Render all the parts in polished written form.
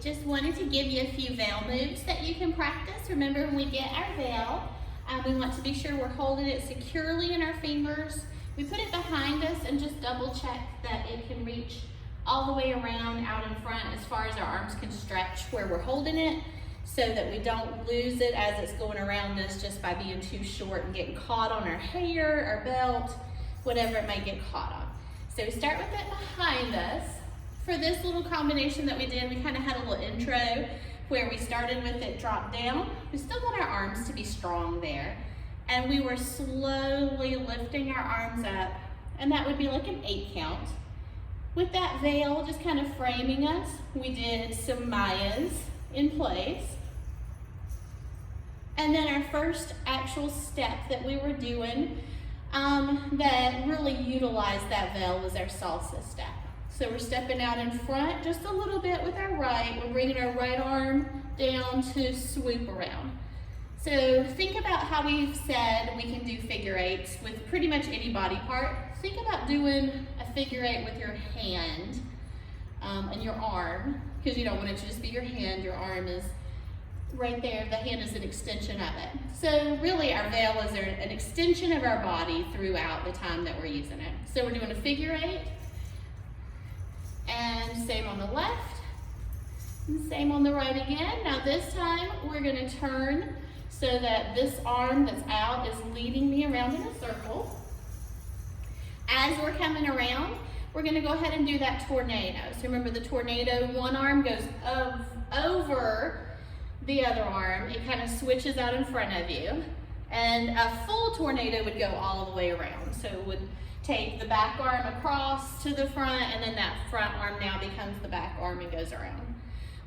just wanted to give you a few veil moves that you can practice. Remember, when we get our veil, we want to be sure we're holding it securely in our fingers. We put it behind us and just double check that it can reach all the way around out in front as far as our arms can stretch where we're holding it, so that we don't lose it as it's going around us just by being too short and getting caught on our hair, our belt, whatever it might get caught on. So we start with it behind us. For this little combination that we did, we kind of had a little intro where we started with it drop down. We still want our arms to be strong there. And we were slowly lifting our arms up, and that would be like an 8 count. With that veil just kind of framing us, we did some Mayas in place. And then our first actual step that we were doing that really utilized that veil was our salsa step. So we're stepping out in front just a little bit with our right. We're bringing our right arm down to swoop around. So think about how we've said we can do figure eights with pretty much any body part. Think about doing a figure eight with your hand and your arm, because you don't want it to just be your hand. Your arm is right there. The hand is an extension of it. So really our veil is an extension of our body throughout the time that we're using it. So we're doing a figure eight, and same on the left, and same on the right again. Now this time we're going to turn so that this arm that's out is leading me around in a circle. As we're coming around, we're going to go ahead and do that tornado. So remember, the tornado, one arm goes over the other arm. It kind of switches out in front of you. And a full tornado would go all the way around. So it would take the back arm across to the front, and then that front arm now becomes the back arm and goes around.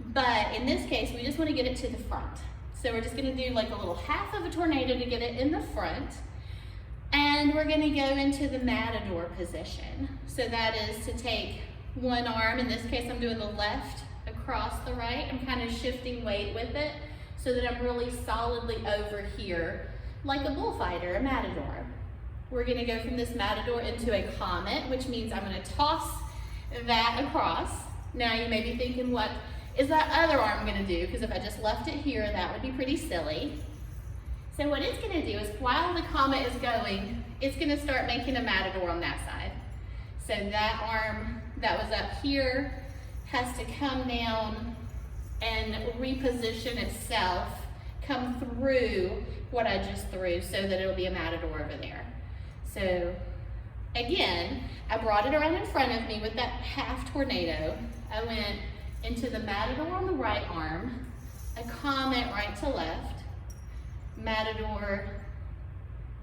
But in this case, we just want to get it to the front. So we're just going to do like a little half of a tornado to get it in the front. And we're going to go into the matador position. So that is to take one arm, in this case I'm doing the left across the right. I'm kind of shifting weight with it so that I'm really solidly over here, like a bullfighter, a matador. We're going to go from this matador into a comet, which means I'm going to toss that across. Now you may be thinking, what is that other arm going to do? Because if I just left it here, that would be pretty silly. So what it's going to do is, while the comet is going, it's going to start making a matador on that side. So that arm that was up here has to come down and reposition itself, come through what I just threw, so that it'll be a matador over there. So again, I brought it around in front of me with that half tornado. I went into the matador on the right arm, a comet right to left, matador,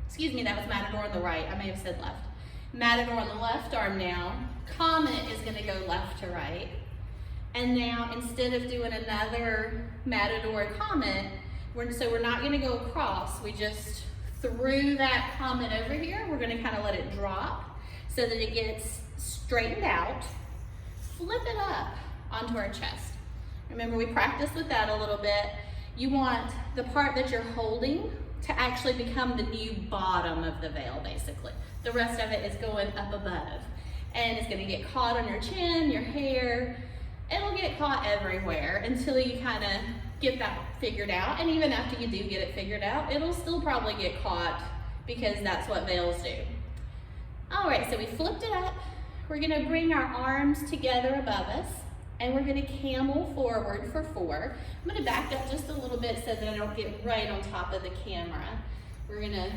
excuse me, that was matador on the right, I may have said left. Matador on the left arm now, comet is going to go left to right. And now instead of doing another matador comet, so we're not going to go across, we just threw that comet over here. We're going to kind of let it drop so that it gets straightened out. Flip it up onto our chest. Remember, we practiced with that a little bit. You want the part that you're holding to actually become the new bottom of the veil, basically. The rest of it is going up above. And it's going to get caught on your chin, your hair. It'll get caught everywhere until you kind of get that figured out. And even after you do get it figured out, it'll still probably get caught, because that's what veils do. All right, so we flipped it up. We're going to bring our arms together above us, and we're going to camel forward for 4. I'm going to back up just a little bit so that I don't get right on top of the camera. We're going to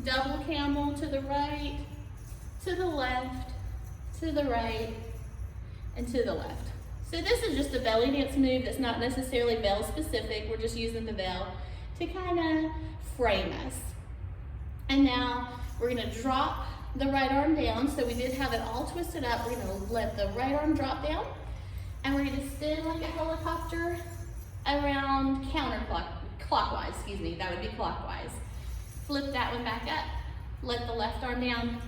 double camel to the right, to the left, to the right, and to the left. So this is just a belly dance move that's not necessarily veil specific. We're just using the veil to kind of frame us. And now we're going to drop the right arm down. So we did have it all twisted up. We're going to let the right arm drop down, and we're going to spin like a helicopter around clockwise, excuse me, that would be clockwise. Flip that one back up, let the left arm down,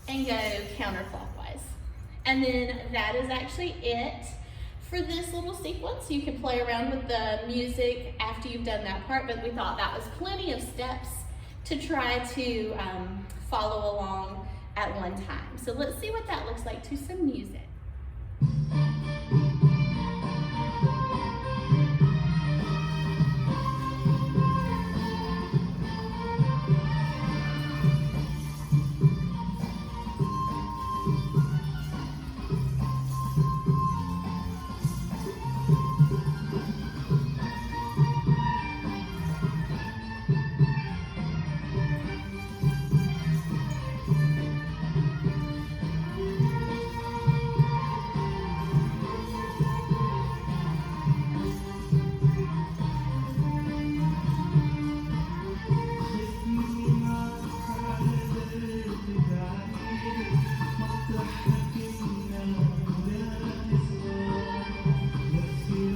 and go counterclockwise. And then that is actually it for this little sequence. You can play around with the music after you've done that part, but we thought that was plenty of steps to try to follow along at one time. So let's see what that looks like to some music.